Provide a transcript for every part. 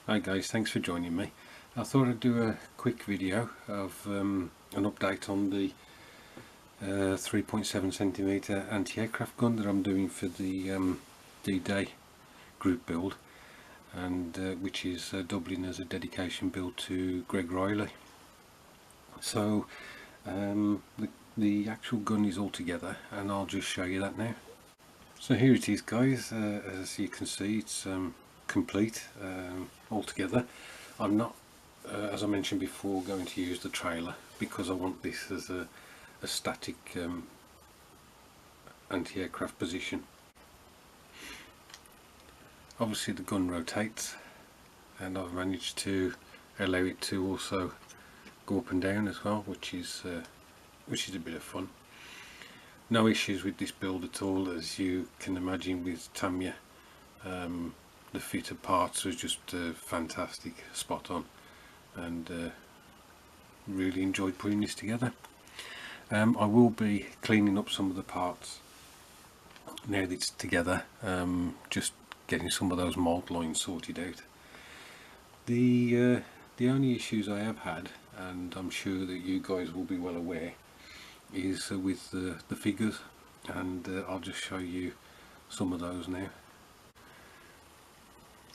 Hi guys, thanks for joining me. I thought I'd do a quick video of an update on the 3.7cm anti-aircraft gun that I'm doing for the D-Day group build, and which is doubling as a dedication build to Greg Reilly. So the actual gun is all together, and I'll just show you that now. So here it is guys, as you can see it's complete all together. I'm not, as I mentioned before, going to use the trailer because I want this as a static anti-aircraft position. Obviously the gun rotates, and I've managed to allow it to also go up and down as well, which is a bit of fun. No issues with this build at all, as you can imagine with Tamiya. The fit of parts was just fantastic, spot on, and really enjoyed putting this together. I will be cleaning up some of the parts now that it's together, just getting some of those mold lines sorted out. The only issues I have had, and I'm sure that you guys will be well aware, is with the figures, and I'll just show you some of those now.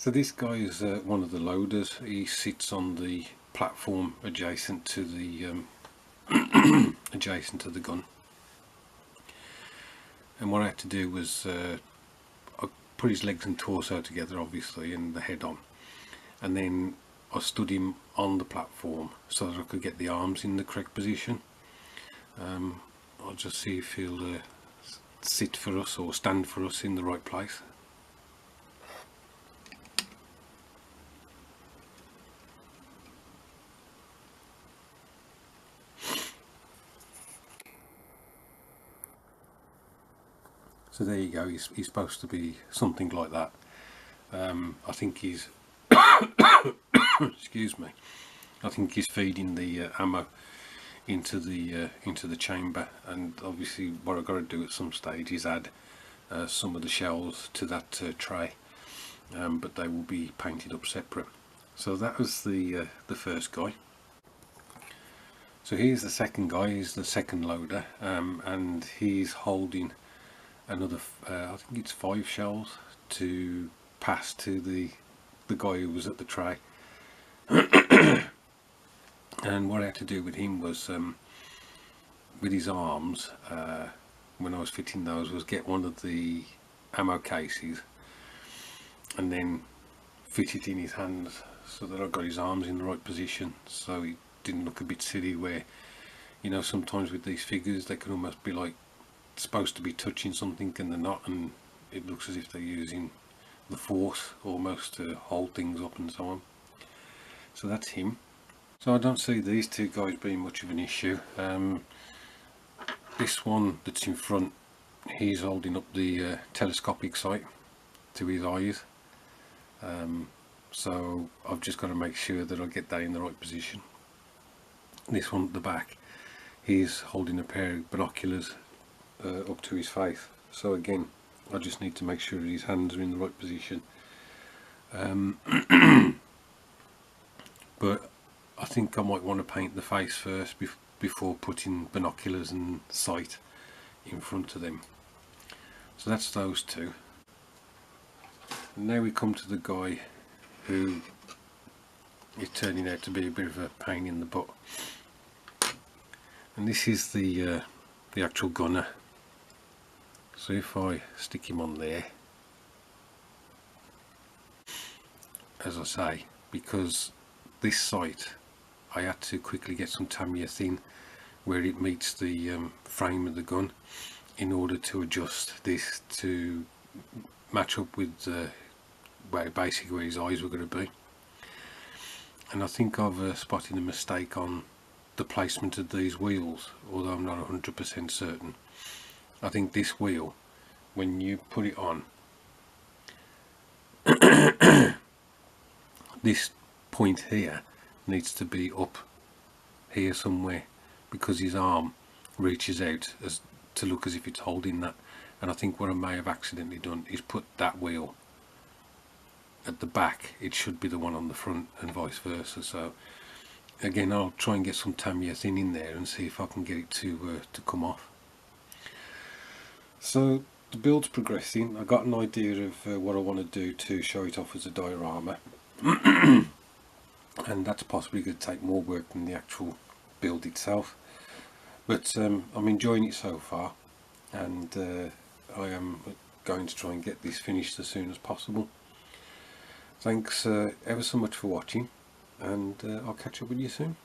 So this guy is one of the loaders. He sits on the platform adjacent to the gun, and what I had to do was I put his legs and torso together, obviously, and the head on, and then I stood him on the platform so that I could get the arms in the correct position. I'll just see if he'll sit for us or stand for us in the right place. So there you go, he's supposed to be something like that. I think he's excuse me, I think he's feeding the ammo into the chamber, and obviously what I've got to do at some stage is add some of the shells to that tray, but they will be painted up separate. So that was the first guy. So here's the second guy. He's the second loader, and he's holding another I think it's 5 shells to pass to the guy who was at the tray. And what I had to do with him was, with his arms, when I was fitting those, was get one of the ammo cases and then fit it in his hands so that I got his arms in the right position, so it didn't look a bit silly where, you know, sometimes with these figures they can almost be like supposed to be touching something and they're not, and it looks as if they're using the force almost to hold things up and so on. So that's him. So I don't see these two guys being much of an issue. This one that's in front, he's holding up the telescopic sight to his eyes, so I've just got to make sure that I get that in the right position. This one at the back, he's holding a pair of binoculars up to his face, so again I just need to make sure that his hands are in the right position. But I think I might want to paint the face first before putting binoculars and sight in front of them. So that's those two. And now we come to the guy who is turning out to be a bit of a pain in the butt, and this is the actual gunner. So if I stick him on there, as I say, because this sight I had to quickly get some Tamiya thin where it meets the frame of the gun in order to adjust this to match up with basically where his eyes were going to be. And I think I've spotted a mistake on the placement of these wheels, although I'm not 100% certain. I think this wheel, when you put it on, this point here needs to be up here somewhere, because his arm reaches out as to look as if it's holding that. And I think what I may have accidentally done is put that wheel at the back, it should be the one on the front, and vice versa. So again, I'll try and get some Tamiya thin in there and see if I can get it to come off. So the build's progressing. I got an idea of what I want to do to show it off as a diorama, and that's possibly going to take more work than the actual build itself. But I'm enjoying it so far, and I am going to try and get this finished as soon as possible. Thanks ever so much for watching, and I'll catch up with you soon.